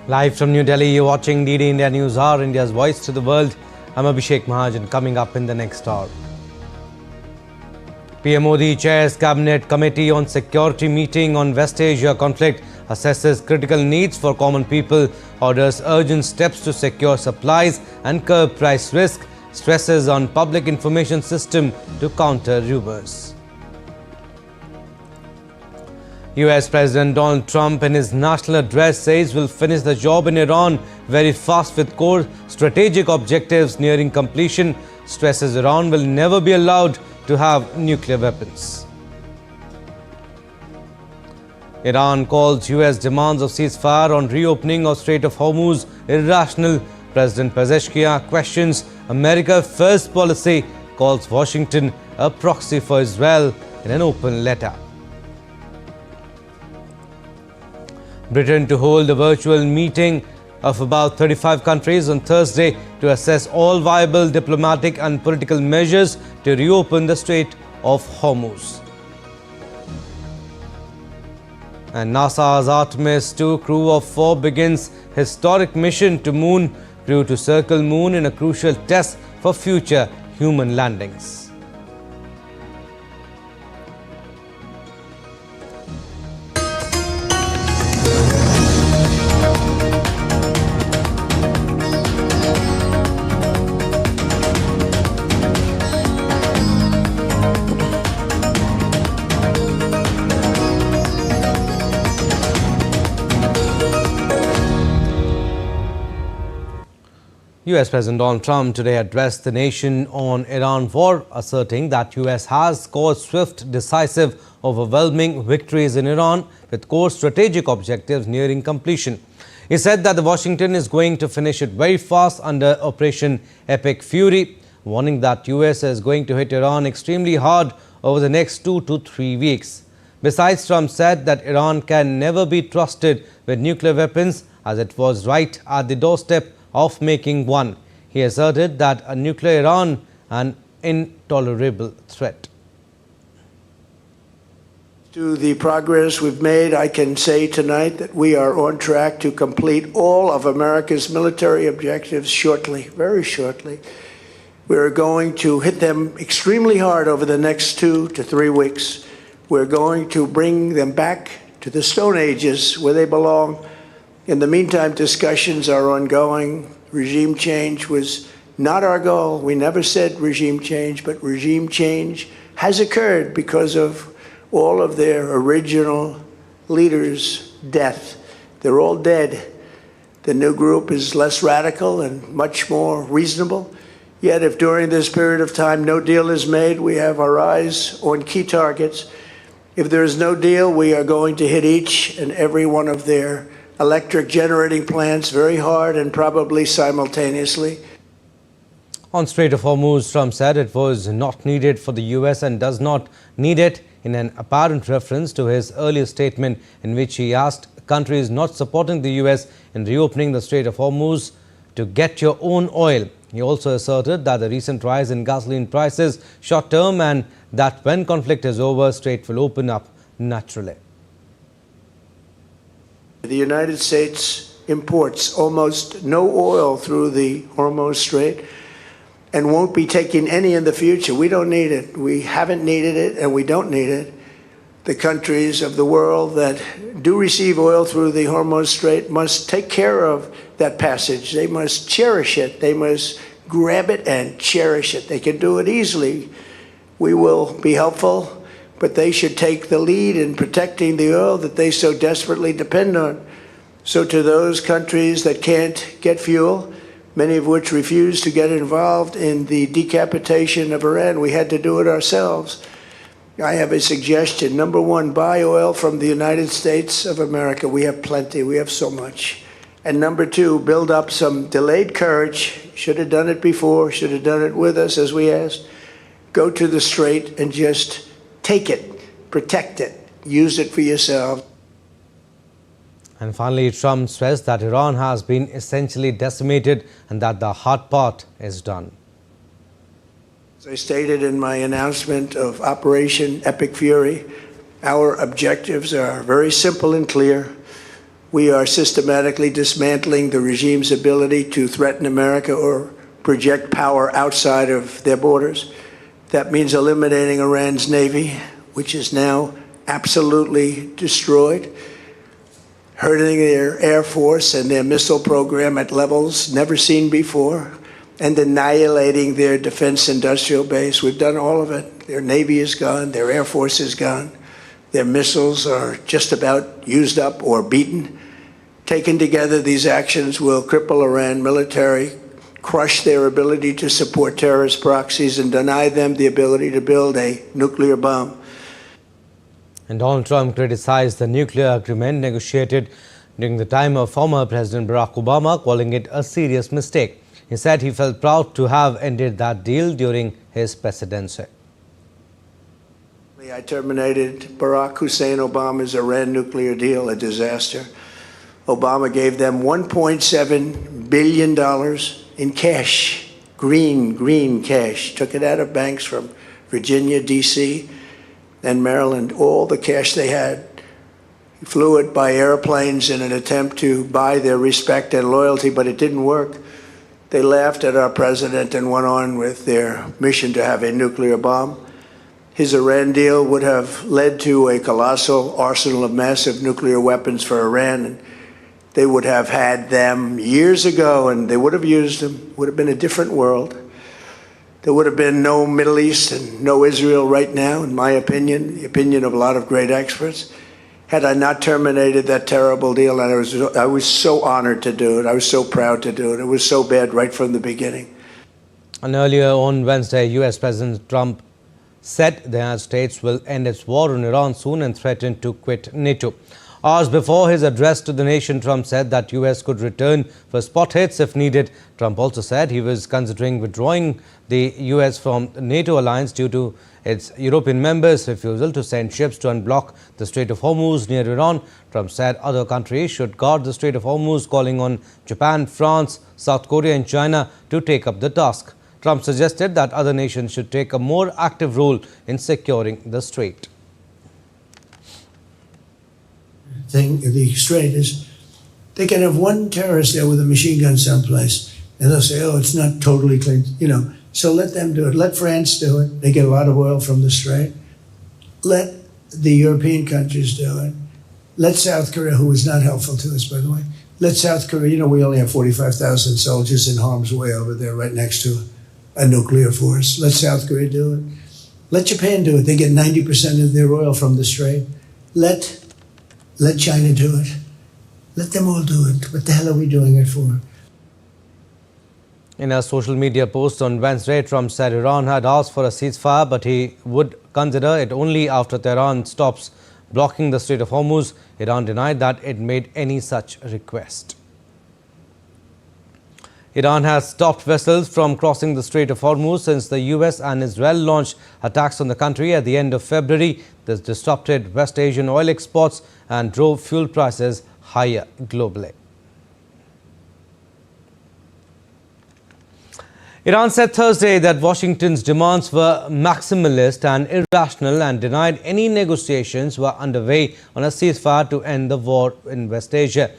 Live from New Delhi, you're watching DD India News Hour, India's voice to the world. I'm Abhishek Mahajan. Coming up in the next hour. PM Modi chairs Cabinet Committee on Security meeting on West Asia conflict, assesses critical needs for common people, orders urgent steps to secure supplies and curb price risk, stresses on public information system to counter rumors. US President Donald Trump in his national address says will finish the job in Iran very fast with core strategic objectives nearing completion, stresses Iran will never be allowed to have nuclear weapons. Iran calls US demands of ceasefire on reopening of Strait of Hormuz irrational. President Pezeshkian questions America First policy, calls Washington a proxy for Israel in an open letter. Britain to hold a virtual meeting of about 35 countries on Thursday to assess all viable diplomatic and political measures to reopen the Strait of Hormuz. And NASA's Artemis II crew of 4 begins historic mission to Moon, crew to circle Moon in a crucial test for future human landings. US President Donald Trump today addressed the nation on Iran war, asserting that US has scored swift, decisive, overwhelming victories in Iran with core strategic objectives nearing completion. He said that Washington is going to finish it very fast under Operation Epic Fury, warning that US is going to hit Iran extremely hard over the next 2 to 3 weeks. Besides, Trump said that Iran can never be trusted with nuclear weapons as it was right at the doorstep of making one. He asserted that a nuclear Iran an intolerable threat. To the progress we've made, I can say tonight that we are on track to complete all of America's military objectives shortly, very shortly. We're going to hit them extremely hard over the next 2 to 3 weeks. We're going to bring them back to the Stone Ages where they belong. In the meantime, discussions are ongoing. Regime change was not our goal. We never said regime change, but regime change has occurred because of all of their original leaders' death. They're all dead. The new group is less radical and much more reasonable. Yet if during this period of time no deal is made, we have our eyes on key targets. If there is no deal, we are going to hit each and every one of their electric generating plants very hard and probably simultaneously. On Strait of Hormuz, Trump said it was not needed for the US and does not need it, in an apparent reference to his earlier statement in which he asked countries not supporting the US in reopening the Strait of Hormuz to get your own oil. He also asserted that the recent rise in gasoline prices short-term and that when conflict is over, Strait will open up naturally. The United States imports almost no oil through the Hormuz Strait and won't be taking any in the future. We don't need it. We haven't needed it and we don't need it. The countries of the world that do receive oil through the Hormuz Strait must take care of that passage. They must cherish it. They must grab it and cherish it. They can do it easily. We will be helpful, but they should take the lead in protecting the oil that they so desperately depend on. So to those countries that can't get fuel, many of which refuse to get involved in the decapitation of Iran, we had to do it ourselves. I have a suggestion. Number one, buy oil from the United States of America. We have plenty. We have so much. And number two, build up some delayed courage. Should have done it before. Should have done it with us, as we asked. Go to the Strait and just take it, protect it, use it for yourself. And finally, Trump stressed that Iran has been essentially decimated and that the hard part is done. As I stated in my announcement of Operation Epic Fury, our objectives are very simple and clear. We are systematically dismantling the regime's ability to threaten America or project power outside of their borders. That means eliminating Iran's Navy, which is now absolutely destroyed, hurting their Air Force and their missile program at levels never seen before, and annihilating their defense industrial base. We've done all of it. Their Navy is gone, their Air Force is gone, their missiles are just about used up or beaten. Taken together, these actions will cripple Iran military, crush their ability to support terrorist proxies, and deny them the ability to build a nuclear bomb. And Donald Trump criticized the nuclear agreement negotiated during the time of former President Barack Obama, calling it a serious mistake. He said he felt proud to have ended that deal during his presidency. I terminated Barack Hussein Obama's Iran nuclear deal, a disaster. Obama gave them $1.7 billion in cash, green cash. Took it out of banks from Virginia, D.C., and Maryland, all the cash they had. He flew it by airplanes in an attempt to buy their respect and loyalty, but it didn't work. They laughed at our president and went on with their mission to have a nuclear bomb. His Iran deal would have led to a colossal arsenal of massive nuclear weapons for Iran, and they would have had them years ago, and they would have used them. It would have been a different world. There would have been no Middle East and no Israel right now, in my opinion, the opinion of a lot of great experts, had I not terminated that terrible deal. And I was so honored to do it. I was so proud to do it. It was so bad right from the beginning. And earlier on Wednesday, U.S. President Trump said the United States will end its war on Iran soon and threatened to quit NATO. Hours before his address to the nation, Trump said that U.S. could return for spot hits if needed. Trump also said he was considering withdrawing the U.S. from the NATO alliance due to its European members' refusal to send ships to unblock the Strait of Hormuz near Iran. Trump said other countries should guard the Strait of Hormuz, calling on Japan, France, South Korea and China to take up the task. Trump suggested that other nations should take a more active role in securing the strait. The strait is, they can have one terrorist there with a machine gun someplace, and they'll say, oh, it's not totally clean, So let them do it. Let France do it. They get a lot of oil from the strait. Let the European countries do it. Let South Korea, who is not helpful to us, by the way, let South Korea, we only have 45,000 soldiers in harm's way over there right next to a nuclear force. Let South Korea do it. Let Japan do it. They get 90% of their oil from the strait. Let China do it. Let them all do it. What the hell are we doing it for? In a social media post on Wednesday, Trump said Iran had asked for a ceasefire, but he would consider it only after Tehran stops blocking the Strait of Hormuz. Iran denied that it made any such request. Iran has stopped vessels from crossing the Strait of Hormuz since the US and Israel launched attacks on the country at the end of February. This disrupted West Asian oil exports and drove fuel prices higher globally. Iran said Thursday that Washington's demands were maximalist and irrational and denied any negotiations were underway on a ceasefire to end the war in West Asia.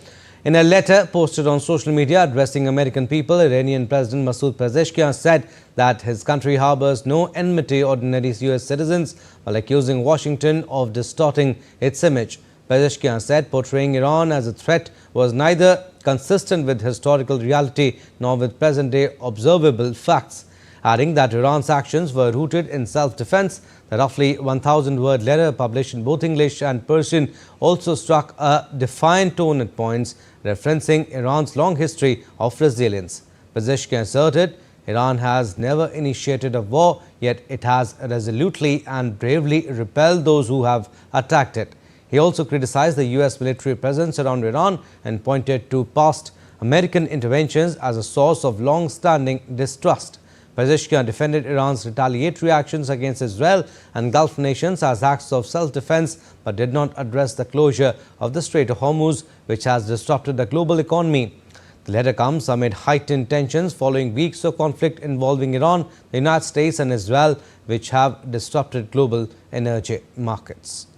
In a letter posted on social media addressing American people, Iranian President Masoud Pezeshkian said that his country harbors no enmity ordinary US citizens, while accusing Washington of distorting its image. Pezeshkian said portraying Iran as a threat was neither consistent with historical reality nor with present-day observable facts, adding that Iran's actions were rooted in self-defense. The roughly 1,000-word letter published in both English and Persian also struck a defiant tone at points, referencing Iran's long history of resilience. Pezeshkian asserted Iran has never initiated a war, yet it has resolutely and bravely repelled those who have attacked it. He also criticized the US military presence around Iran and pointed to past American interventions as a source of long-standing distrust. Pezeshkian defended Iran's retaliatory actions against Israel and Gulf nations as acts of self-defense, but did not address the closure of the Strait of Hormuz, which has disrupted the global economy. The letter comes amid heightened tensions following weeks of conflict involving Iran, the United States and Israel, which have disrupted global energy markets.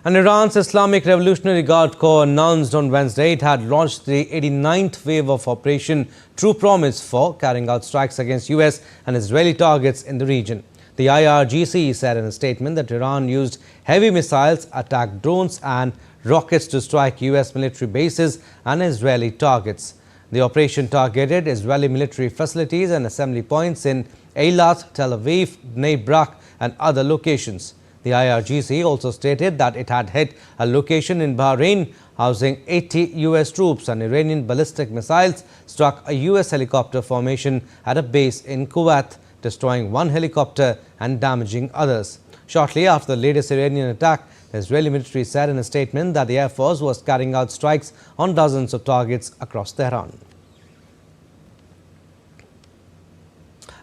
And Iran's Islamic Revolutionary Guard Corps announced on Wednesday it had launched the 89th wave of Operation True Promise for carrying out strikes against US and Israeli targets in the region. The IRGC said in a statement that Iran used heavy missiles, attack drones and rockets to strike US military bases and Israeli targets. The operation targeted Israeli military facilities and assembly points in Eilat, Tel Aviv, Bnei Brak and other locations. The IRGC also stated that it had hit a location in Bahrain housing 80 US troops, and Iranian ballistic missiles struck a US helicopter formation at a base in Kuwait, destroying one helicopter and damaging others. Shortly after the latest Iranian attack, the Israeli military said in a statement that the Air Force was carrying out strikes on dozens of targets across Tehran.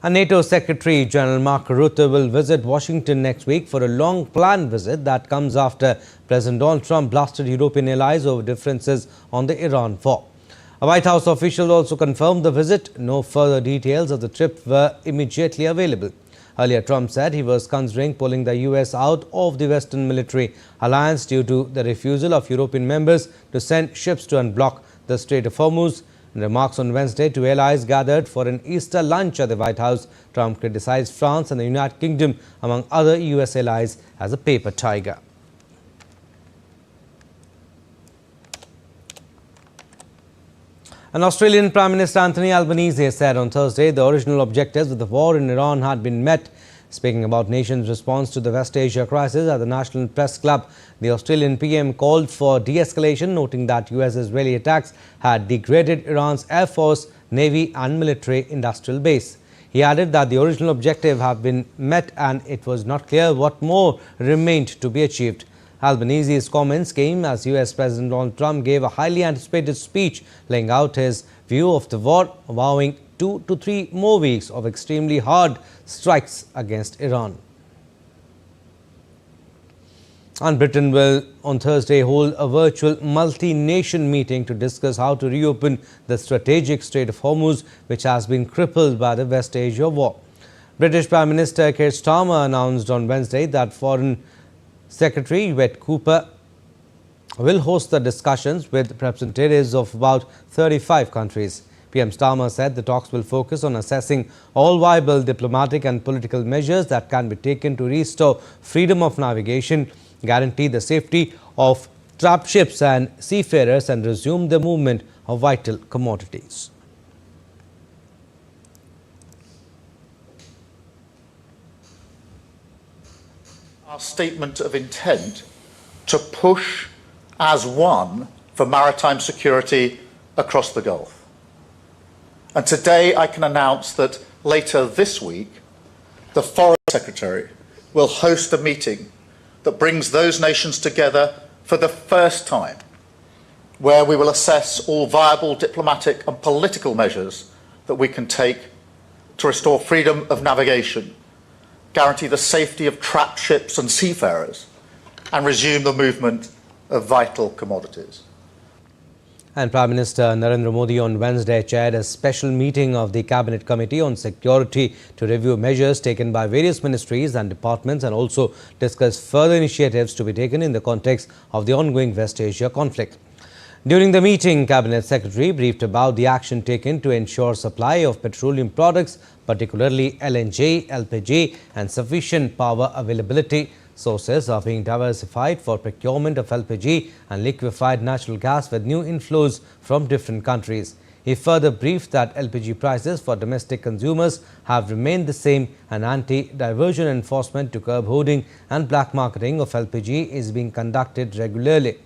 And NATO Secretary General Mark Rutte will visit Washington next week for a long-planned visit that comes after President Donald Trump blasted European allies over differences on the Iran war. A White House official also confirmed the visit. No further details of the trip were immediately available. Earlier, Trump said he was considering pulling the US out of the Western military alliance due to the refusal of European members to send ships to unblock the Strait of Hormuz. In remarks on Wednesday to allies gathered for an Easter lunch at the White House, Trump criticized France and the United Kingdom, among other US allies, as a paper tiger. And Australian Prime Minister Anthony Albanese said on Thursday the original objectives of the war in Iran had been met. Speaking about nation's response to the West Asia crisis at the National Press Club, the Australian PM called for de-escalation, noting that US-Israeli attacks had degraded Iran's Air Force, Navy and military industrial base. He added that the original objective had been met and it was not clear what more remained to be achieved. Albanese's comments came as US President Donald Trump gave a highly anticipated speech laying out his view of the war, vowing 2 to 3 more weeks of extremely hard strikes against Iran. And Britain will on Thursday hold a virtual multi-nation meeting to discuss how to reopen the strategic Strait of Hormuz, which has been crippled by the West Asia war. British Prime Minister Keir Starmer announced on Wednesday that Foreign Secretary Yvette Cooper will host the discussions with representatives of about 35 countries. PM Starmer said the talks will focus on assessing all viable diplomatic and political measures that can be taken to restore freedom of navigation, guarantee the safety of trapped ships and seafarers, and resume the movement of vital commodities. Our statement of intent to push as one for maritime security across the Gulf. And today I can announce that later this week, the Foreign Secretary will host a meeting that brings those nations together for the first time, where we will assess all viable diplomatic and political measures that we can take to restore freedom of navigation, guarantee the safety of trapped ships and seafarers, and resume the movement of vital commodities. And Prime Minister Narendra Modi on Wednesday chaired a special meeting of the Cabinet Committee on Security to review measures taken by various ministries and departments and also discuss further initiatives to be taken in the context of the ongoing West Asia conflict. During the meeting, Cabinet Secretary briefed about the action taken to ensure supply of petroleum products, particularly LNG, LPG and sufficient power availability. Sources are being diversified for procurement of LPG and liquefied natural gas with new inflows from different countries. He further briefed that LPG prices for domestic consumers have remained the same and anti-diversion enforcement to curb hoarding and black marketing of LPG is being conducted regularly.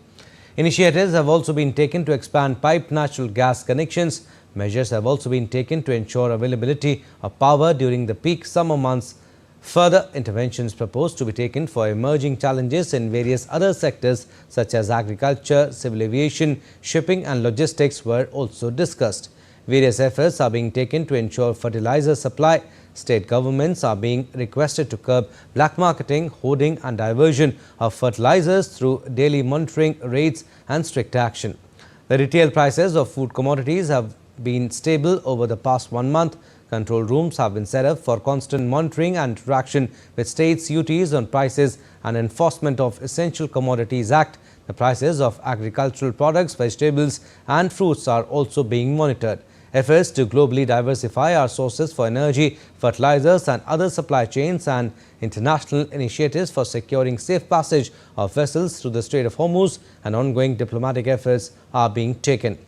Initiatives have also been taken to expand piped natural gas connections. Measures have also been taken to ensure availability of power during the peak summer months. Further interventions proposed to be taken for emerging challenges in various other sectors such as agriculture, civil aviation, shipping and logistics were also discussed. Various efforts are being taken to ensure fertilizer supply. State governments are being requested to curb black marketing, hoarding and diversion of fertilizers through daily monitoring, raids and strict action. The retail prices of food commodities have been stable over the past 1 month. Control rooms have been set up for constant monitoring and interaction with states' duties on prices and enforcement of Essential Commodities Act. The prices of agricultural products, vegetables and fruits are also being monitored. Efforts to globally diversify our sources for energy, fertilizers and other supply chains and international initiatives for securing safe passage of vessels through the Strait of Hormuz and ongoing diplomatic efforts are being taken.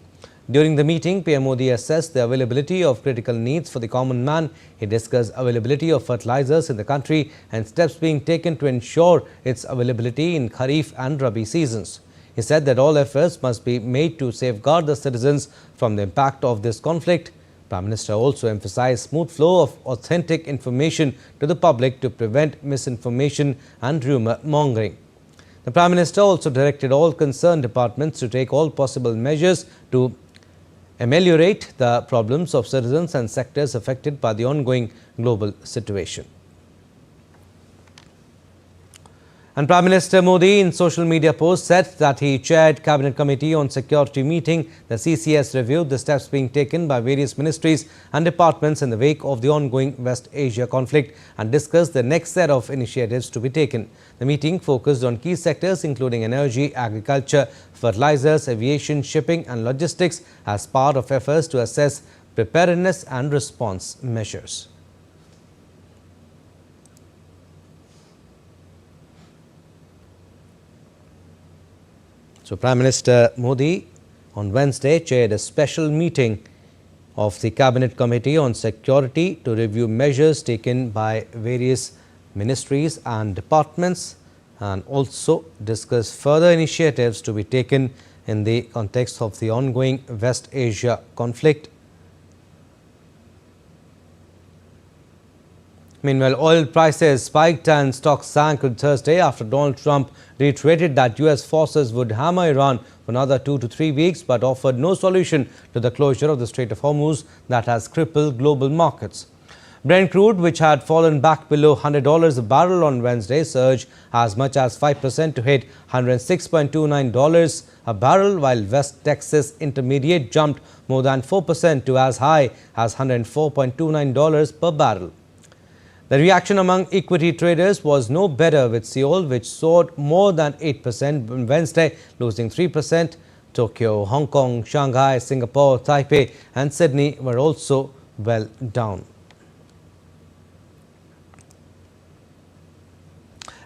During the meeting, PM Modi assessed the availability of critical needs for the common man. He discussed availability of fertilizers in the country and steps being taken to ensure its availability in Kharif and Rabi seasons. He said that all efforts must be made to safeguard the citizens from the impact of this conflict. Prime Minister also emphasized smooth flow of authentic information to the public to prevent misinformation and rumour mongering. The Prime Minister also directed all concerned departments to take all possible measures to ameliorate the problems of citizens and sectors affected by the ongoing global situation. And Prime Minister Modi in social media post said that he chaired Cabinet Committee on Security meeting. The CCS reviewed the steps being taken by various ministries and departments in the wake of the ongoing West Asia conflict and discussed the next set of initiatives to be taken. The meeting focused on key sectors including energy, agriculture, fertilizers, aviation, shipping and logistics as part of efforts to assess preparedness and response measures. So, Prime Minister Modi on Wednesday chaired a special meeting of the Cabinet Committee on Security to review measures taken by various ministries and departments and also discuss further initiatives to be taken in the context of the ongoing West Asia conflict. Meanwhile, oil prices spiked and stocks sank on Thursday after Donald Trump reiterated that US forces would hammer Iran for another 2 to 3 weeks but offered no solution to the closure of the Strait of Hormuz that has crippled global markets. Brent crude, which had fallen back below $100 a barrel on Wednesday, surged as much as 5% to hit $106.29 a barrel, while West Texas Intermediate jumped more than 4% to as high as $104.29 per barrel. The reaction among equity traders was no better, with Seoul, which soared more than 8% on Wednesday, losing 3%. Tokyo, Hong Kong, Shanghai, Singapore, Taipei and Sydney were also well down.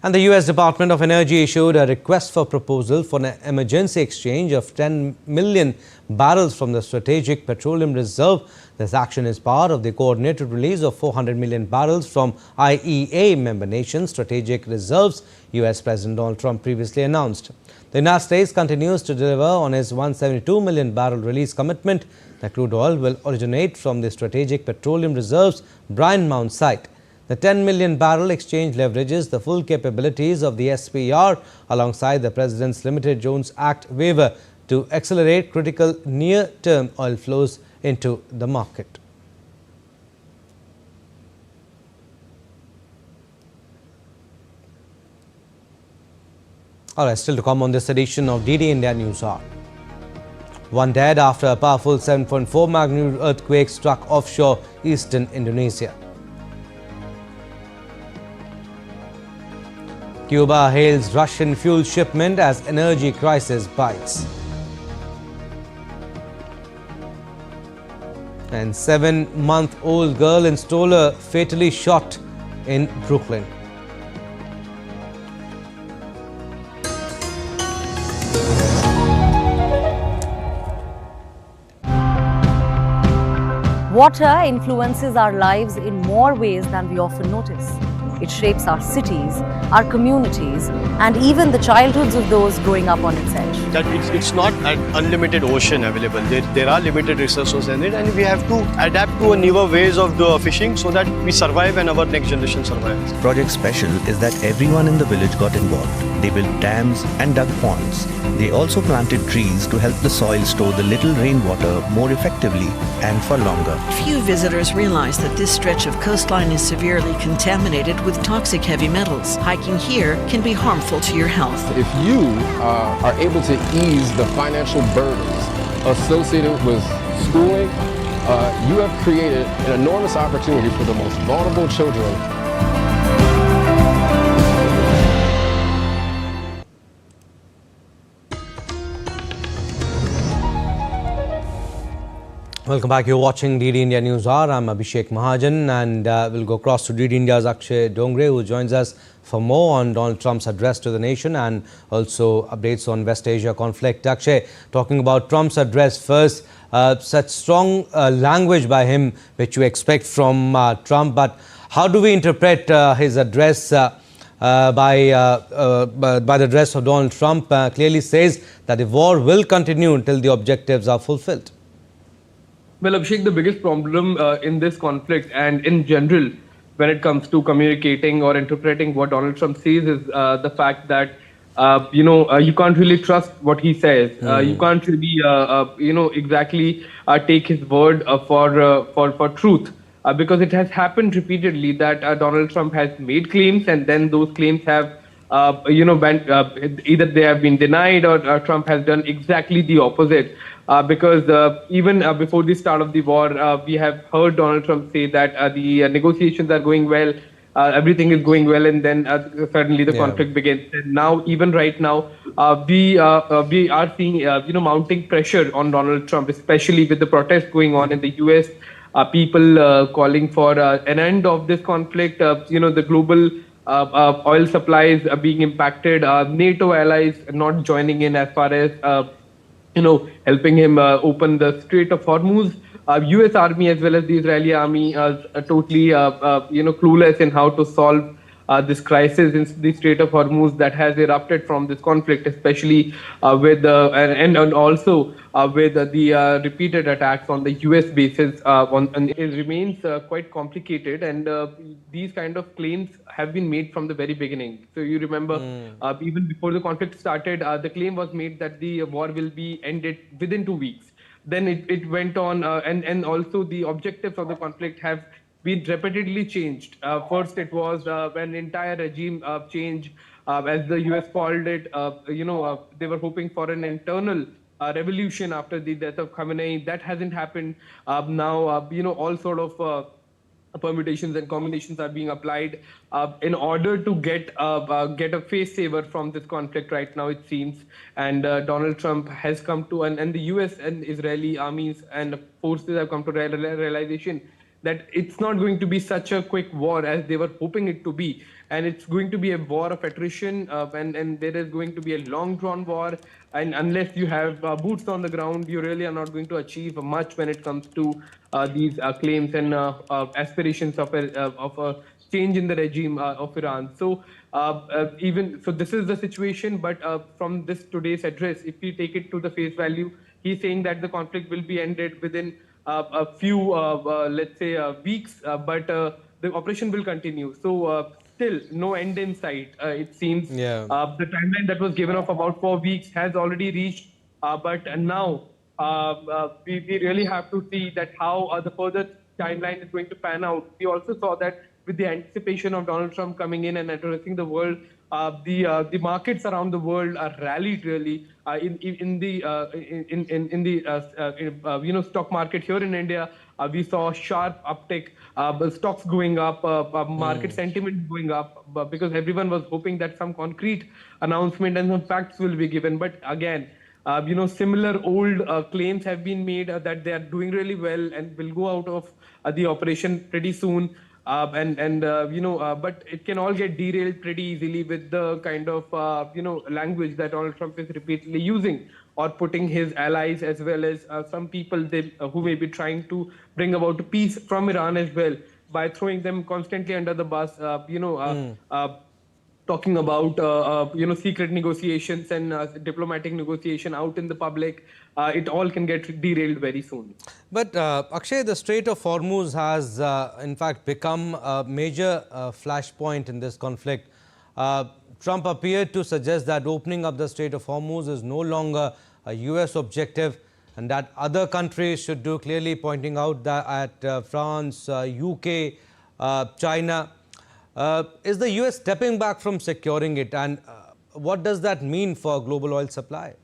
And the US Department of Energy issued a request for proposal for an emergency exchange of 10 million barrels from the Strategic Petroleum Reserve. This action is part of the coordinated release of 400 million barrels from IEA member nations' strategic reserves, US President Donald Trump previously announced. The United States continues to deliver on its 172 million barrel release commitment. The crude oil will originate from the Strategic Petroleum Reserve's Bryan Mount site. The 10 million barrel exchange leverages the full capabilities of the SPR alongside the President's Limited Jones Act waiver to accelerate critical near-term oil flows into the market. All right, still to come on this edition of DD India News Hour. One dead after a powerful 7.4 magnitude earthquake struck offshore eastern Indonesia. Cuba hails Russian fuel shipment as energy crisis bites. And 7-month-old girl installer fatally shot in Brooklyn. Water influences our lives in more ways than we often notice. It shapes our cities, our communities, and even the childhoods of those growing up on its edge. That it's not an unlimited ocean available. There are limited resources in it, and we have to adapt to newer ways of fishing so that we survive and our next generation survives. Project Special is that everyone in the village got involved. They built dams and dug ponds. They also planted trees to help the soil store the little rainwater more effectively and for longer. Few visitors realize that this stretch of coastline is severely contaminated with toxic heavy metals. Hiking here can be harmful to your health. If you are able to ease the financial burdens associated with schooling, you have created an enormous opportunity for the most vulnerable children. Welcome back. You're watching DD India News Hour. I'm Abhishek Mahajan, and we'll go across to DD India's Akshay Dongre, who joins us for more on Donald Trump's address to the nation and also updates on West Asia conflict. Akshay, talking about Trump's address first, such strong language by him, which you expect from Trump, but how do we interpret his address by the address of Donald Trump? Clearly says that the war will continue until the objectives are fulfilled. Well, Abhishek, the biggest problem in this conflict and in general, when it comes to communicating or interpreting what Donald Trump says, is the fact that you can't really trust what he says. You can't really exactly take his word for truth, because it has happened repeatedly that Donald Trump has made claims and then those claims have either they have been denied or Trump has done exactly the opposite. Because even before the start of the war, we have heard Donald Trump say that the negotiations are going well, everything is going well, and then suddenly the conflict begins. And now, even right now, we are seeing mounting pressure on Donald Trump, especially with the protests going on in the U.S. People calling for an end of this conflict. The global oil supplies are being impacted. NATO allies not joining in as far as helping him open the Strait of Hormuz. U.S. Army as well as the Israeli Army are totally, clueless in how to solve this crisis in the Strait of Hormuz that has erupted from this conflict, especially with and also with the repeated attacks on the U.S. bases. It remains quite complicated, and these kind of claims have been made from the very beginning. So you remember, even before the conflict started, the claim was made that the war will be ended within 2 weeks. Then it went on, and also the objectives of the conflict have been repeatedly changed. First, it was an entire regime change, as the US called it. They were hoping for an internal revolution after the death of Khamenei. That hasn't happened. Now, all sort of permutations and combinations are being applied in order to get a face saver from this conflict right now, it seems. And Donald Trump has come to, and the US and Israeli armies and forces have come to realization that it's not going to be such a quick war as they were hoping it to be. And it's going to be a war of attrition, and there is going to be a long-drawn war. And unless you have boots on the ground, you really are not going to achieve much when it comes to these claims and aspirations of a change in the regime of Iran. So this is the situation. But from today's address, if we take it to the face value, he's saying that the conflict will be ended within a few, let's say, weeks, but the operation will continue. So still no end in sight, it seems. The timeline that was given of about 4 weeks has already reached, but now we really have to see that how the further timeline is going to pan out. We also saw that with the anticipation of Donald Trump coming in and addressing the world, the markets around the world are rallied really. In the stock market here in India, we saw a sharp uptick, stocks going up, market sentiment going up, because everyone was hoping that some concrete announcement and some facts will be given. But again, similar old claims have been made that they are doing really well and will go out of the operation pretty soon. But it can all get derailed pretty easily with the kind of language that Donald Trump is repeatedly using, or putting his allies as well as some people who may be trying to bring about peace from Iran as well, by throwing them constantly under the bus. Talking about secret negotiations and diplomatic negotiation out in the public, it all can get derailed very soon. But Akshay, the Strait of Hormuz has in fact become a major flashpoint in this conflict. Trump appeared to suggest that opening up the Strait of Hormuz is no longer a US objective, and that other countries should do, clearly pointing out that at France, UK, China. Is the US stepping back from securing it, and what does that mean for global oil supply?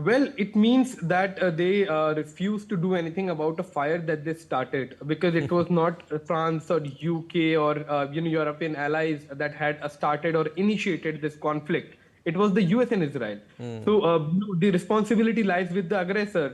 Well, it means that they refuse to do anything about a fire that they started, because it was not France or UK or European allies that had started or initiated this conflict. It was the US and Israel. So the responsibility lies with the aggressor,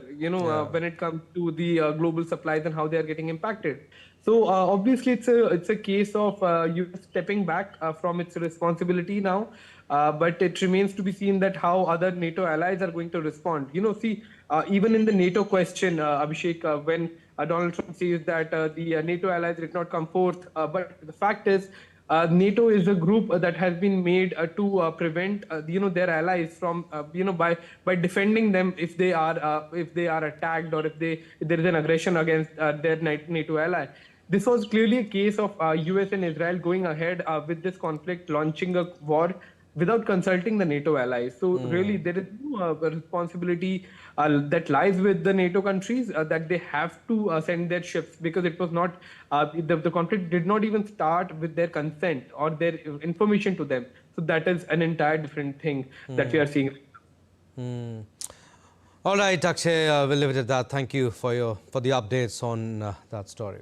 when it comes to the global supplies and how they are getting impacted. So obviously it's a case of US stepping back from its responsibility now, but it remains to be seen that how other NATO allies are going to respond. Even in the NATO question, Abhishek, when Donald Trump says that the NATO allies did not come forth, but the fact is, NATO is a group that has been made to prevent, their allies from, by defending them if they are attacked, or if there is an aggression against their NATO ally. This was clearly a case of US and Israel going ahead with this conflict, launching a war without consulting the NATO allies. So really, there is no responsibility that lies with the NATO countries that they have to send their ships, because it was not, the conflict did not even start with their consent or their information to them. So that is an entire different thing that we are seeing. All right, Akshay, we'll leave it at that. Thank you for the updates on that story.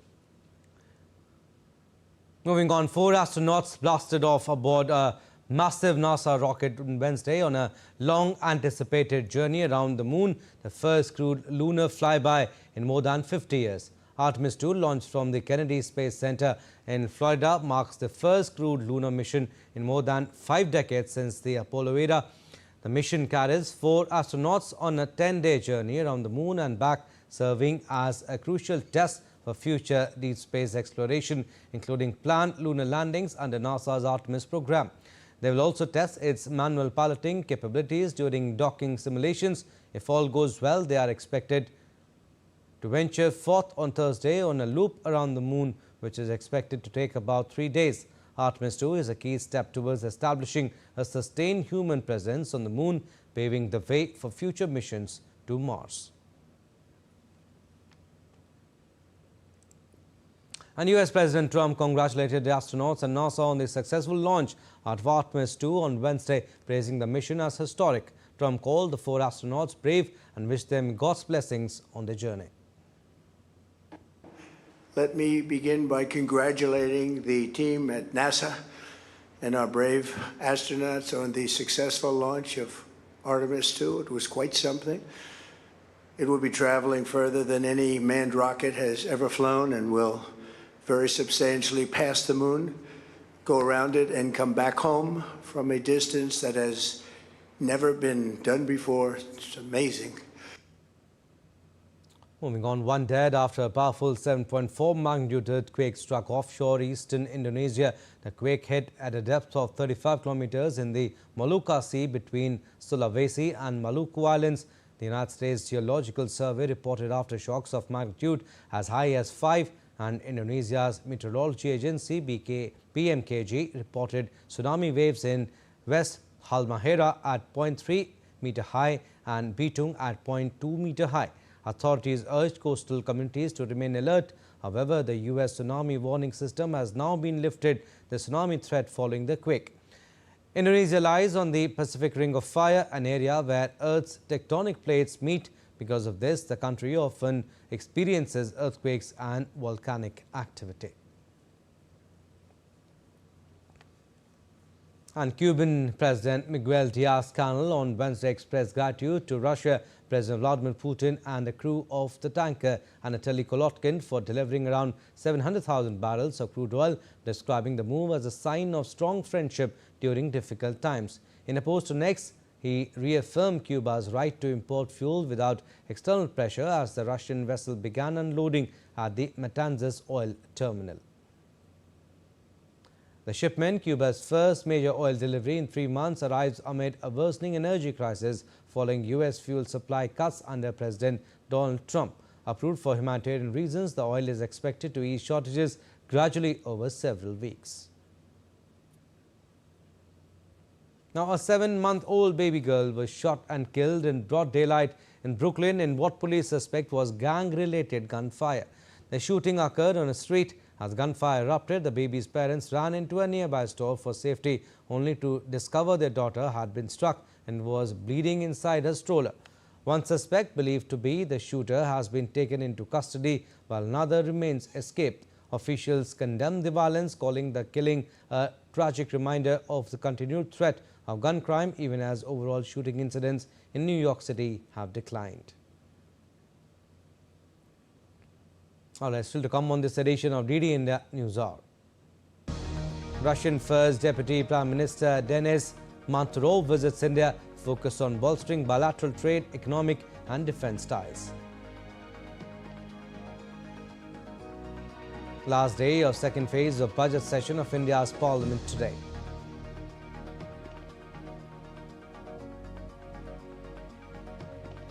Moving on, 4 astronauts blasted off aboard a massive NASA rocket on Wednesday on a long-anticipated journey around the moon, the first crewed lunar flyby in more than 50 years. Artemis II, launched from the Kennedy Space Center in Florida, marks the first crewed lunar mission in more than 5 decades since the Apollo era. The mission carries 4 astronauts on a 10-day journey around the moon and back, serving as a crucial test for future deep space exploration, including planned lunar landings under NASA's Artemis program. They will also test its manual piloting capabilities during docking simulations. If all goes well, they are expected to venture forth on Thursday on a loop around the moon, which is expected to take about 3 days. Artemis II is a key step towards establishing a sustained human presence on the moon, paving the way for future missions to Mars. And US President Trump congratulated the astronauts and NASA on the successful launch of Artemis II on Wednesday, praising the mission as historic. Trump called the 4 astronauts brave and wished them God's blessings on their journey. Let me begin by congratulating the team at NASA and our brave astronauts on the successful launch of Artemis II. It was quite something. It will be traveling further than any manned rocket has ever flown, and will very substantially pass the moon, go around it, and come back home from a distance that has never been done before. It's amazing. Moving on, 1 dead after a powerful 7.4 magnitude earthquake struck offshore eastern Indonesia. The quake hit at a depth of 35 kilometers in the Molucca Sea between Sulawesi and Maluku Islands. The United States Geological Survey reported aftershocks of magnitude as high as 5, and Indonesia's meteorology agency BMKG reported tsunami waves in West Halmahera at 0.3 meter high and Bitung at 0.2 meter high. Authorities urged coastal communities to remain alert. However, the US tsunami warning system has now been lifted, the tsunami threat following the quake. Indonesia lies on the Pacific Ring of Fire, an area where Earth's tectonic plates meet. Because of this, the country often experiences earthquakes and volcanic activity. And Cuban President Miguel Diaz-Canel on Wednesday expressed gratitude to Russia, President Vladimir Putin and the crew of the tanker Anatoly Kolotkin for delivering around 700,000 barrels of crude oil, describing the move as a sign of strong friendship during difficult times. In a post on X, he reaffirmed Cuba's right to import fuel without external pressure as the Russian vessel began unloading at the Matanzas oil terminal. The shipment, Cuba's first major oil delivery in 3 months, arrives amid a worsening energy crisis following US fuel supply cuts under President Donald Trump. Approved for humanitarian reasons, the oil is expected to ease shortages gradually over several weeks. Now, a 7-month-old baby girl was shot and killed in broad daylight in Brooklyn in what police suspect was gang-related gunfire. The shooting occurred on a street. As gunfire erupted, the baby's parents ran into a nearby store for safety, only to discover their daughter had been struck and was bleeding inside her stroller. One suspect, believed to be the shooter, has been taken into custody while another remains escaped. Officials condemned the violence, calling the killing a tragic reminder of the continued threat of gun crime, even as overall shooting incidents in New York City have declined. All right, still to come on this edition of DD India News Hour. Russian First Deputy Prime Minister Denis Manturov visits India, focused on bolstering bilateral trade, economic and defence ties. Last day of second phase of budget session of India's Parliament today.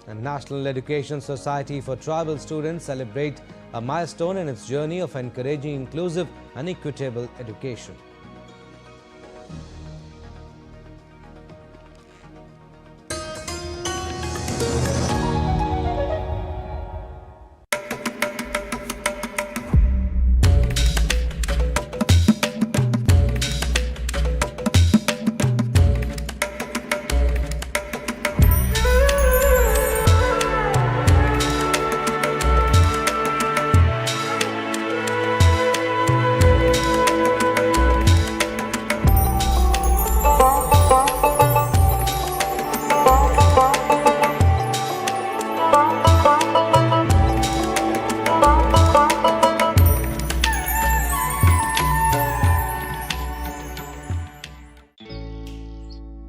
And National Education Society for Tribal Students celebrate a milestone in its journey of encouraging inclusive and equitable education.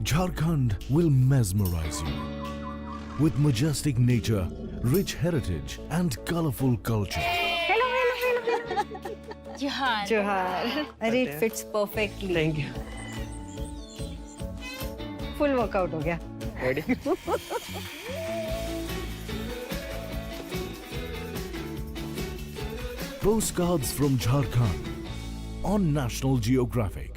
Jharkhand will mesmerize you with majestic nature, rich heritage and colorful culture. Johar. Johar. It fits perfectly. Thank you. Full workout हो गया. Ready? Postcards from Jharkhand on National Geographic.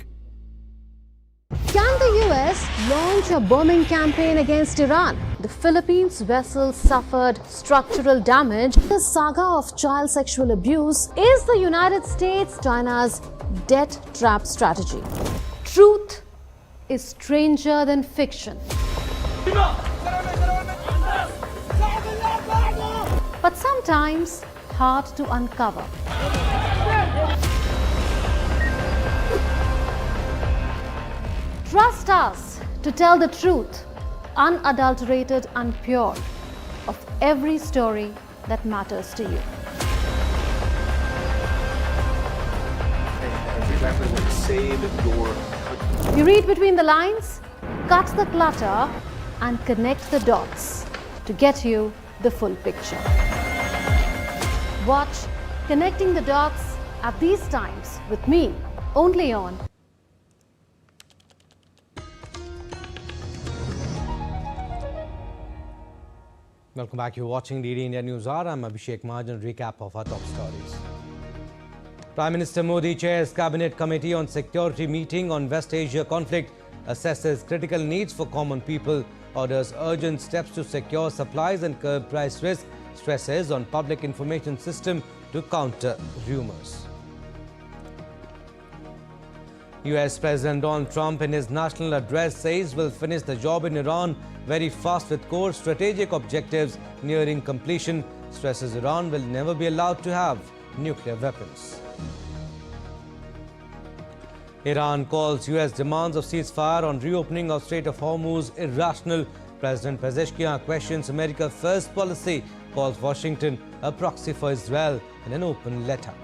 Can the US launch a bombing campaign against Iran? The Philippines vessel suffered structural damage. The saga of child sexual abuse is the United States China's debt trap strategy. Truth is stranger than fiction. But sometimes hard to uncover. Trust us to tell the truth, unadulterated and pure, of every story that matters to you. You read between the lines, cut the clutter, and connect the dots to get you the full picture. Watch Connecting the Dots at these times with me, only on Welcome back. You're watching DD India News Hour. I'm Abhishek Mahajan. Recap of our top stories. Prime Minister Modi chairs Cabinet Committee on Security meeting on West Asia conflict, assesses critical needs for common people, orders urgent steps to secure supplies and curb price risk, stresses on public information system to counter rumours. US President Donald Trump in his national address says we'll finish the job in Iran very fast with core strategic objectives nearing completion, stresses Iran will never be allowed to have nuclear weapons. Iran calls US demands of ceasefire on reopening of Strait of Hormuz irrational. President Pezeshkian questions America's first policy, calls Washington a proxy for Israel in an open letter.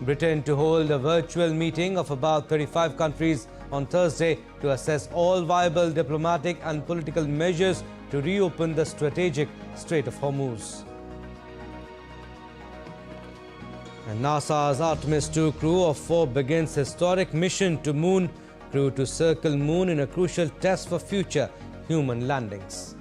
Britain to hold a virtual meeting of about 35 countries on Thursday to assess all viable diplomatic and political measures to reopen the strategic Strait of Hormuz. And NASA's Artemis II crew of 4 begins historic mission to Moon. Crew to circle Moon in a crucial test for future human landings.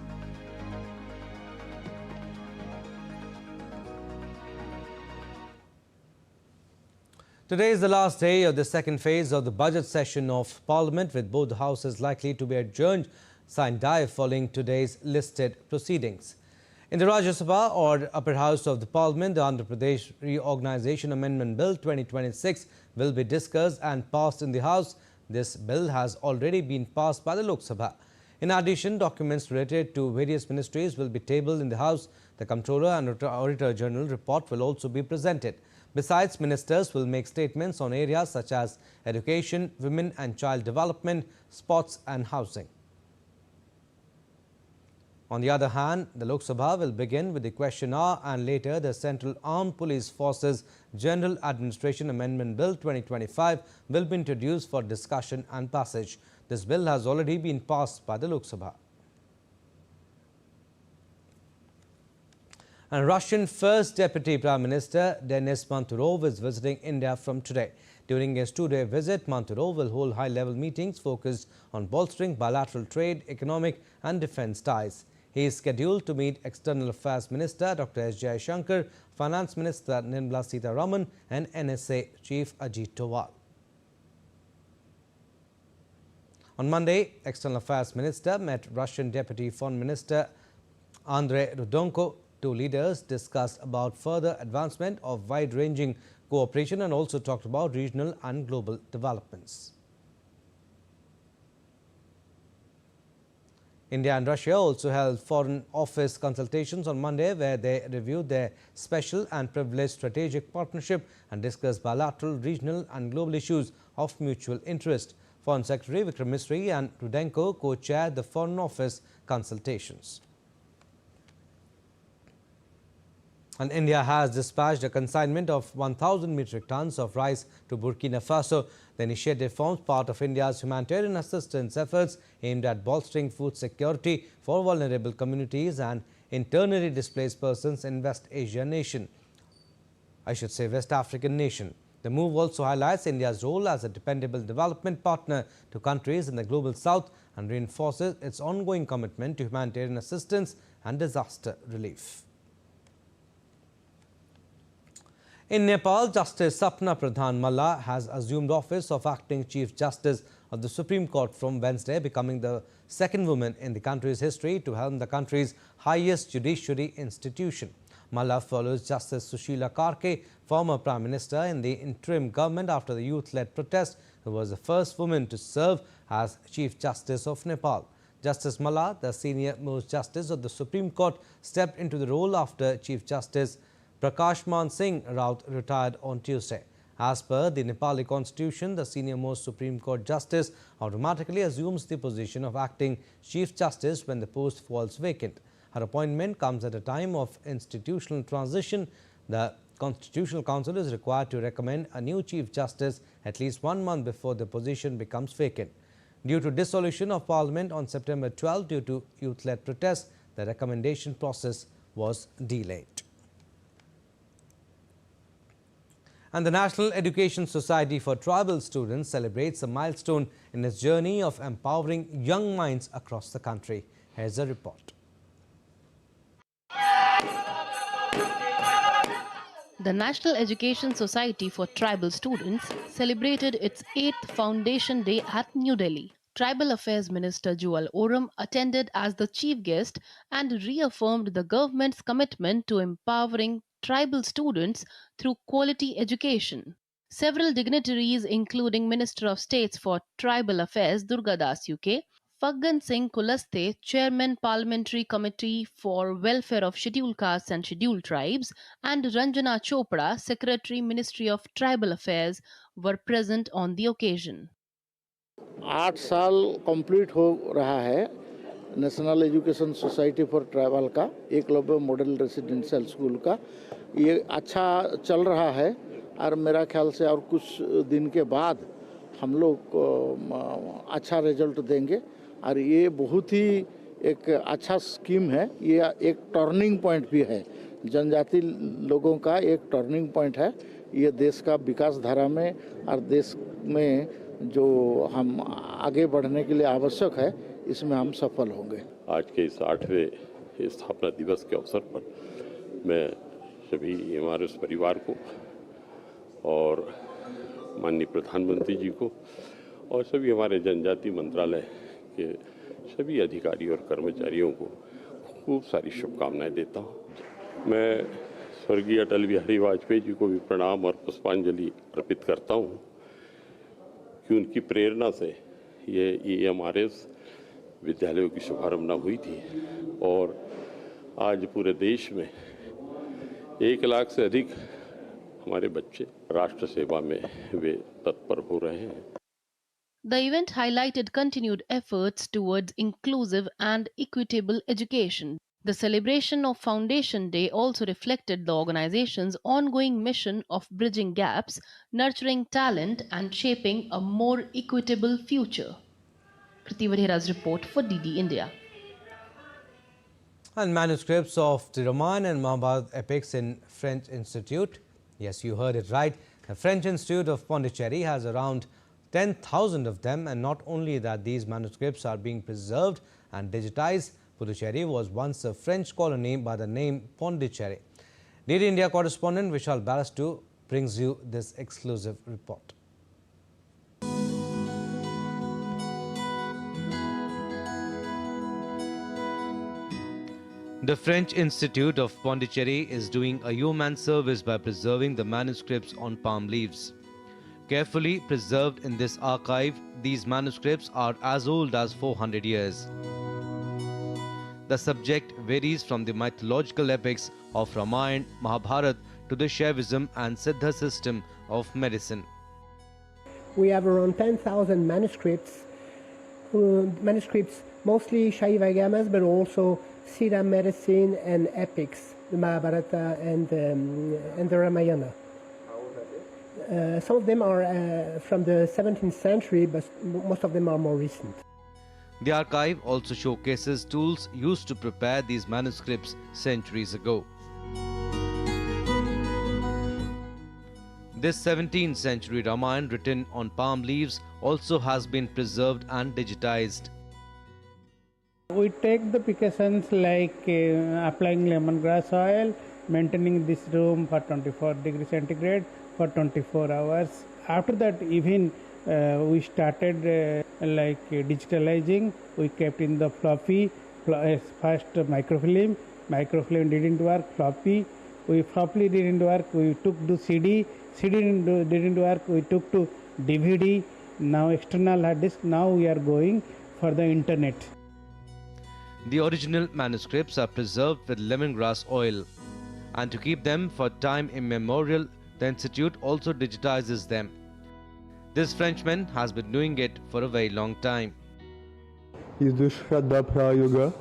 Today is the last day of the second phase of the budget session of Parliament, with both houses likely to be adjourned sine die following today's listed proceedings. In the Rajya Sabha, or upper house of the Parliament, the Andhra Pradesh Reorganisation Amendment Bill 2026 will be discussed and passed in the House. This bill has already been passed by the Lok Sabha. In addition, documents related to various ministries will be tabled in the House. The Comptroller and Auditor General report will also be presented. Besides, ministers will make statements on areas such as education, women and child development, sports and housing. On the other hand, the Lok Sabha will begin with the question hour and later the Central Armed Police Forces General Administration Amendment Bill 2025 will be introduced for discussion and passage. This bill has already been passed by the Lok Sabha. And Russian First Deputy Prime Minister Denis Manturov is visiting India from today. During his two-day visit, Manturov will hold high-level meetings focused on bolstering bilateral trade, economic and defence ties. He is scheduled to meet External Affairs Minister Dr. S. Jaishankar, Finance Minister Nirmala Sitharaman and NSA Chief Ajit Doval. On Monday, External Affairs Minister met Russian Deputy Foreign Minister Andrei Rudenko. Two leaders discussed about further advancement of wide-ranging cooperation and also talked about regional and global developments. India and Russia also held Foreign Office consultations on Monday where they reviewed their special and privileged strategic partnership and discussed bilateral, regional and global issues of mutual interest. Foreign Secretary Vikram Misri and Rudenko co-chaired the Foreign Office consultations. And India has dispatched a consignment of 1,000 metric tons of rice to Burkina Faso. The initiative forms part of India's humanitarian assistance efforts aimed at bolstering food security for vulnerable communities and internally displaced persons in West African nation. The move also highlights India's role as a dependable development partner to countries in the global south and reinforces its ongoing commitment to humanitarian assistance and disaster relief. In Nepal, Justice Sapna Pradhan Malla has assumed office of acting Chief Justice of the Supreme Court from Wednesday, becoming the second woman in the country's history to helm the country's highest judiciary institution. Malla follows Justice Sushila Karke, former Prime Minister in the interim government after the youth-led protest, who was the first woman to serve as Chief Justice of Nepal. Justice Malla, the senior-most justice of the Supreme Court, stepped into the role after Chief Justice Prakashman Singh Raut retired on Tuesday. As per the Nepali constitution, the senior-most Supreme Court justice automatically assumes the position of acting Chief Justice when the post falls vacant. Her appointment comes at a time of institutional transition. The Constitutional Council is required to recommend a new Chief Justice at least 1 month before the position becomes vacant. Due to dissolution of Parliament on September 12 due to youth-led protests, the recommendation process was delayed. And the National Education Society for Tribal Students celebrates a milestone in its journey of empowering young minds across the country. Here's a report. The National Education Society for Tribal Students celebrated its 8th Foundation Day at New Delhi. Tribal Affairs Minister Jewel Oram attended as the chief guest and reaffirmed the government's commitment to empowering tribal students through quality education. Several dignitaries, including Minister of States for Tribal Affairs Durgadas UK, Faggan Singh Kulaste, Chairman Parliamentary Committee for Welfare of Scheduled Castes and Scheduled Tribes, and Ranjana Chopra, Secretary Ministry of Tribal Affairs, were present on the occasion. 8 साल complete हो रहा है national education society for tribal का Eklavya model residential school का ये अच्छा चल रहा है और मेरा ख्याल से और कुछ दिन के बाद हम लोग अच्छा रिजल्ट देंगे और ये बहुत ही एक अच्छा स्कीम है। ये एक टर्निंग पॉइंट भी है, जनजाति लोगों का एक टर्निंग पॉइंट है। ये देश का विकास धारा में और देश में जो हम आगे बढ़ने के लिए आवश्यक है इसमें हम सफल होंगे। आज के इस 8वें स्थापना दिवस के अवसर पर मैं सभी एमआरएस परिवार को और माननीय प्रधानमंत्री जी को और सभी हमारे जनजाति मंत्रालय के सभी अधिकारी और कर्मचारियों को खूब सारी शुभकामनाएं देता हूं। मैं स्वर्गीय अटल बिहारी वाजपेयी जी को भी प्रणाम और पुष्पांजलि अर्पित करता हूं कि उनकी प्रेरणा से ये एमआरएस विद्यालयों की शुभारंभना हुई थी और आज पूरे देश में 1 लाख से अधिक हमारे बच्चे राष्ट्र सेवा में वे तत्पर हो रहे हैं। The event highlighted continued efforts towards inclusive and equitable education. The celebration of Foundation Day also reflected the organization's ongoing mission of bridging gaps, nurturing talent, and shaping a more equitable future. Kriti Vadhera's report for DD India. And manuscripts of the Ramayana and Mahabharata epics in French Institute. Yes, you heard it right. The French Institute of Pondicherry has around 10,000 of them, and not only that, these manuscripts are being preserved and digitized. Puducherry was once a French colony by the name Pondicherry. DD India correspondent Vishal Barastu brings you this exclusive report. The French Institute of Pondicherry is doing a yeoman's service by preserving the manuscripts on palm leaves. Carefully preserved in this archive, these manuscripts are as old as 400 years. The subject varies from the mythological epics of Ramayana, Mahabharata to the Shaivism and Siddha system of medicine. We have around 10,000 manuscripts, mostly Shaiva Gamas, but also Siddha medicine and epics, the Mahabharata and the Ramayana. Some of them are from the 17th century, but most of them are more recent. The archive also showcases tools used to prepare these manuscripts centuries ago. This 17th century Ramayana written on palm leaves also has been preserved and digitized. We take the precautions like applying lemongrass oil, maintaining this room for 24 degrees centigrade for 24 hours. After that, even we started digitalizing. We kept in the floppy, first microfilm. Microfilm didn't work, floppy didn't work, we took to CD didn't work, we took to DVD, now external hard disk, now we are going for the internet. The original manuscripts are preserved with lemongrass oil, and to keep them for time immemorial, the Institute also digitizes them. This Frenchman has been doing it for a very long time. It's the Shraddha Yoga.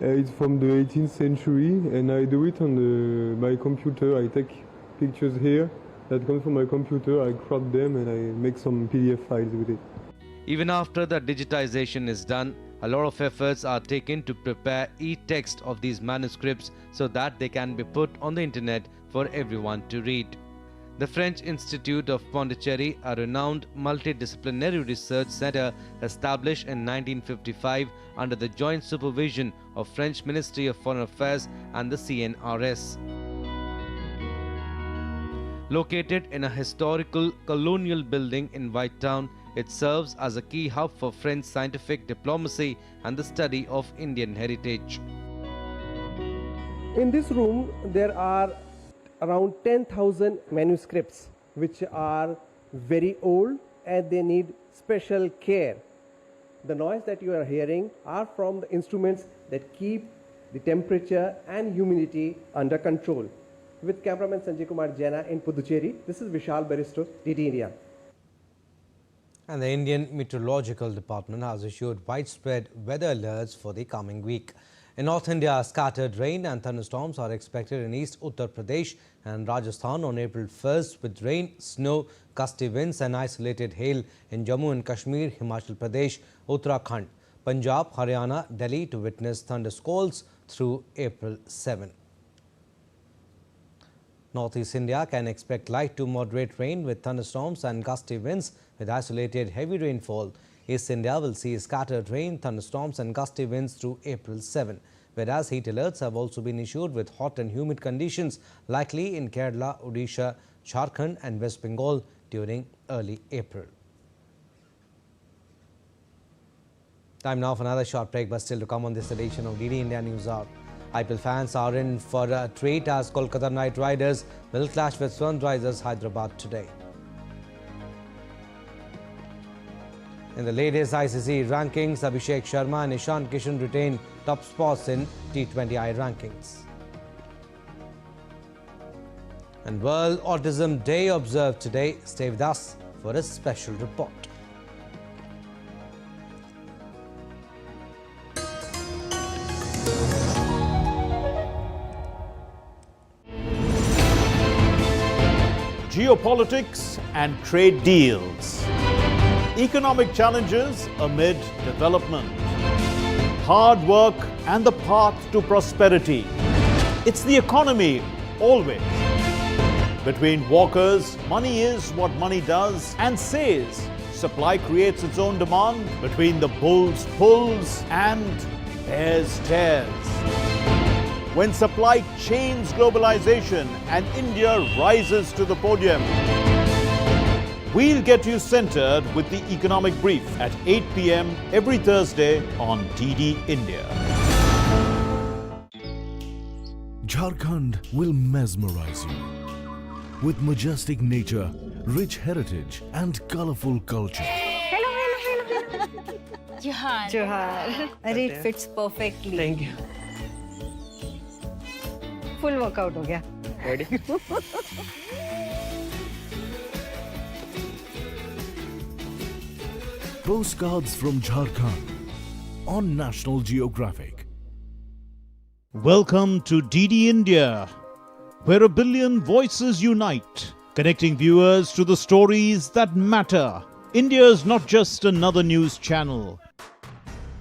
It's from the 18th century, and I do it on my computer. I take pictures here that come from my computer, I crop them and I make some PDF files with it. Even after the digitization is done, a lot of efforts are taken to prepare e-text of these manuscripts so that they can be put on the internet for everyone to read. The French Institute of Pondicherry, a renowned multidisciplinary research center established in 1955 under the joint supervision of French Ministry of Foreign Affairs and the CNRS. Located in a historical colonial building in White Town, it serves as a key hub for French scientific diplomacy and the study of Indian heritage. In this room, there are around 10,000 manuscripts which are very old and they need special care. The noise that you are hearing are from the instruments that keep the temperature and humidity under control. With cameraman Sanjay Kumar Jaina in Puducherry, this is Vishal Baristo, DD India. And the Indian Meteorological Department has issued widespread weather alerts for the coming week. In North India, scattered rain and thunderstorms are expected in East Uttar Pradesh and Rajasthan on April 1st, with rain, snow, gusty winds and isolated hail in Jammu and Kashmir, Himachal Pradesh, Uttarakhand, Punjab, Haryana, Delhi to witness thunder squalls through April 7. Northeast India can expect light to moderate rain with thunderstorms and gusty winds with isolated heavy rainfall. East India will see scattered rain, thunderstorms and gusty winds through April 7, whereas heat alerts have also been issued with hot and humid conditions likely in Kerala, Odisha, Jharkhand and West Bengal during early April. Time now for another short break, but still to come on this edition of DD India News Hour. IPL fans are in for a treat as Kolkata Knight Riders will clash with Sunrisers Hyderabad today. In the latest ICC rankings, Abhishek Sharma and Ishan Kishan retain top spots in T20I rankings. And World Autism Day observed today. Stay with us for a special report. Geopolitics and trade deals. Economic challenges amid development. Hard work and the path to prosperity. It's the economy, always. Between walkers, money is what money does and says. Supply creates its own demand. Between the bulls pulls and bears tears. When supply chains globalization and India rises to the podium. We'll get you centered with the economic brief at 8 p.m. every Thursday on DD India. Jharkhand will mesmerize you with majestic nature, rich heritage and colorful culture. Hello. Johar. It fits perfectly. Thank you. Full workout हो गया. Ready? Postcards from Jharkhand on National Geographic. Welcome to DD India, where a billion voices unite, connecting viewers to the stories that matter. India is not just another news channel.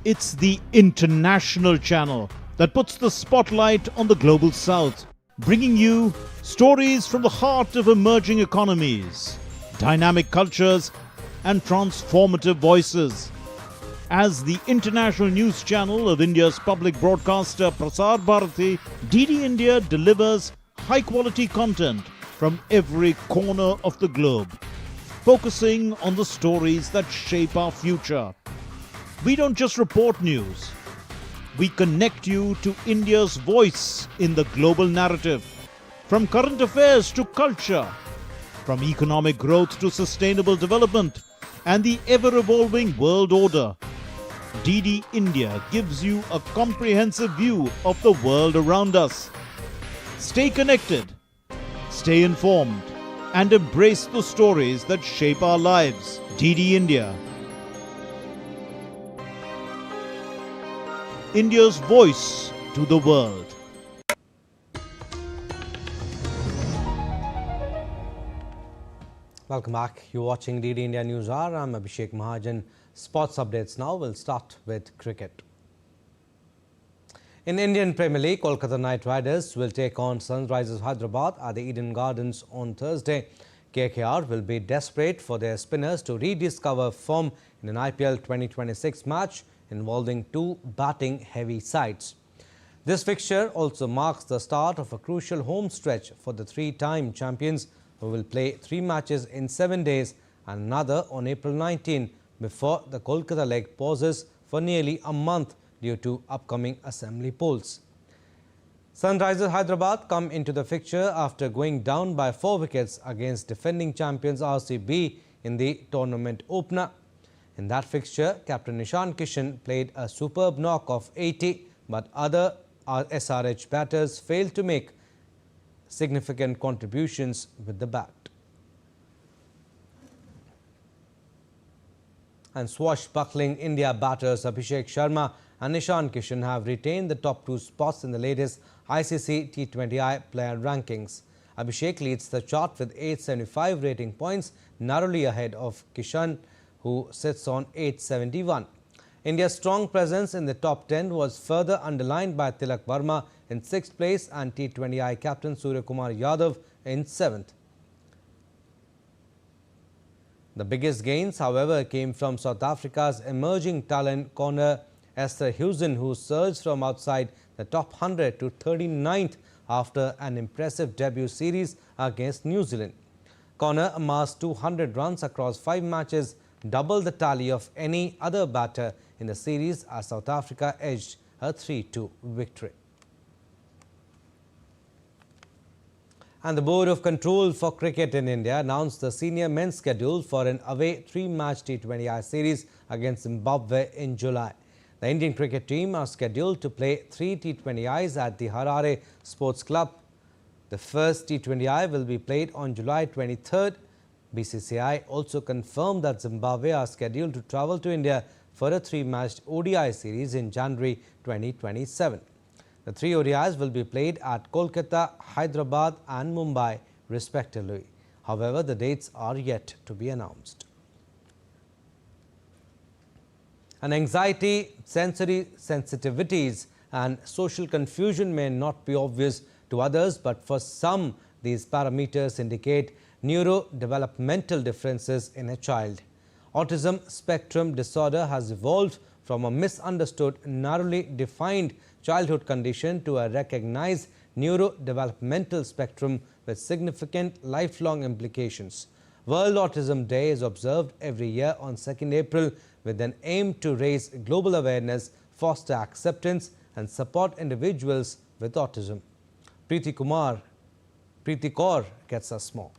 It's the international channel that puts the spotlight on the global south, bringing you stories from the heart of emerging economies, dynamic cultures, and transformative voices. As the international news channel of India's public broadcaster Prasar Bharati, DD India delivers high-quality content from every corner of the globe, focusing on the stories that shape our future. We don't just report news. We connect you to India's voice in the global narrative. From current affairs to culture, from economic growth to sustainable development, and the ever-evolving world order, DD India gives you a comprehensive view of the world around us. Stay connected, stay informed, and embrace the stories that shape our lives. DD India. India's voice to the world. Welcome back. You're watching DD India News Hour. I'm Abhishek Mahajan. Sports updates now. We'll start with cricket. In Indian Premier League, Kolkata Knight Riders will take on Sunrisers Hyderabad at the Eden Gardens on Thursday. KKR will be desperate for their spinners to rediscover form in an IPL 2026 match involving two batting-heavy sides. This fixture also marks the start of a crucial home stretch for the three-time champions, who will play 3 matches in 7 days and another on April 19 before the Kolkata leg pauses for nearly a month due to upcoming assembly polls. Sunrisers Hyderabad come into the fixture after going down by 4 wickets against defending champions RCB in the tournament opener. In that fixture, captain Ishan Kishan played a superb knock of 80, but other SRH batters failed to make significant contributions with the bat. And swashbuckling India batters Abhishek Sharma and Ishan Kishan have retained the top 2 spots in the latest ICC T20I player rankings. Abhishek leads the chart with 875 rating points, narrowly ahead of Kishan, who sits on 871. India's strong presence in the top 10 was further underlined by Tilak Verma in 6th place and T20I captain Surya Kumar Yadav in 7th. The biggest gains, however, came from South Africa's emerging talent corner Esther Husen, who surged from outside the top 100 to 39th after an impressive debut series against New Zealand. Connor amassed 200 runs across 5 matches, double the tally of any other batter in the series as South Africa edged a 3-2 victory. And the Board of Control for Cricket in India announced the senior men's schedule for an away 3-match T20I series against Zimbabwe in July. The Indian cricket team are scheduled to play 3 T20Is at the Harare Sports Club. The first T20I will be played on July 23rd. BCCI also confirmed that Zimbabwe are scheduled to travel to India for a 3-match ODI series in January 2027. The 3 ODIs will be played at Kolkata, Hyderabad and Mumbai respectively. However, the dates are yet to be announced. And anxiety, sensory sensitivities and social confusion may not be obvious to others, but for some, these parameters indicate neurodevelopmental differences in a child. Autism spectrum disorder has evolved from a misunderstood, narrowly defined childhood condition to a recognized neurodevelopmental spectrum with significant lifelong implications. World Autism Day is observed every year on 2nd April with an aim to raise global awareness, foster acceptance and support individuals with autism. Preeti Kaur gets us more.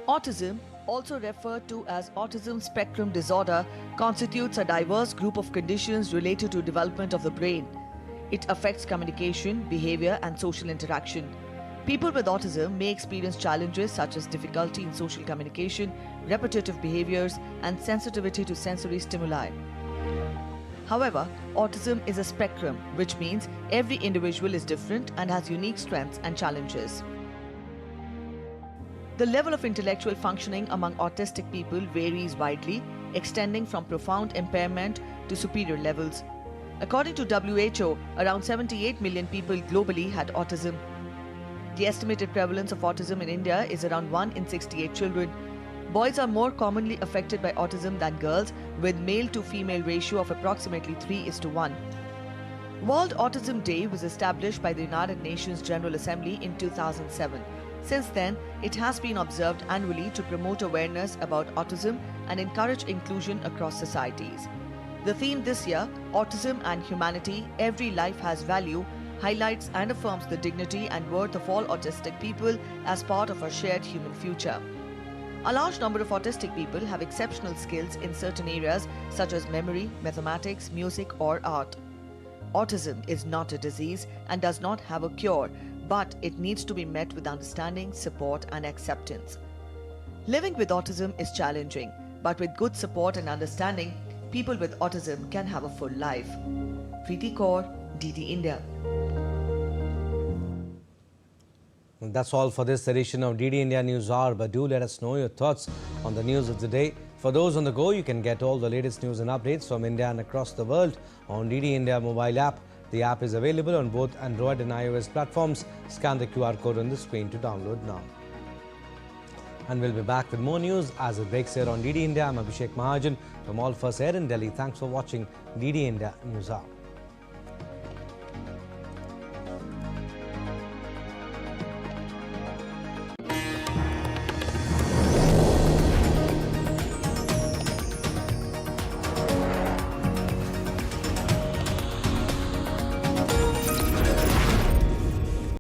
Autism, also referred to as autism spectrum disorder, constitutes a diverse group of conditions related to development of the brain. It affects communication, behavior, and social interaction. People with autism may experience challenges such as difficulty in social communication, repetitive behaviors, and sensitivity to sensory stimuli. However, autism is a spectrum, which means every individual is different and has unique strengths and challenges. The level of intellectual functioning among autistic people varies widely, extending from profound impairment to superior levels. According to WHO, around 78 million people globally had autism. The estimated prevalence of autism in India is around 1 in 68 children. Boys are more commonly affected by autism than girls, with male to female ratio of approximately 3:1. World Autism Day was established by the United Nations General Assembly in 2007. Since then, it has been observed annually to promote awareness about autism and encourage inclusion across societies. The theme this year, Autism and Humanity, Every Life Has Value, highlights and affirms the dignity and worth of all autistic people as part of our shared human future. A large number of autistic people have exceptional skills in certain areas such as memory, mathematics, music, or art. Autism is not a disease and does not have a cure, but it needs to be met with understanding, support, and acceptance. Living with autism is challenging, but with good support and understanding, people with autism can have a full life. Preeti Kaur, DD India. And that's all for this edition of DD India News Hour, but do let us know your thoughts on the news of the day. For those on the go, you can get all the latest news and updates from India and across the world on DD India mobile app. The app is available on both Android and iOS platforms. Scan the QR code on the screen to download now. And we'll be back with more news as it breaks here on DD India. I'm Abhishek Mahajan from All First Air in Delhi. Thanks for watching DD India News Hour.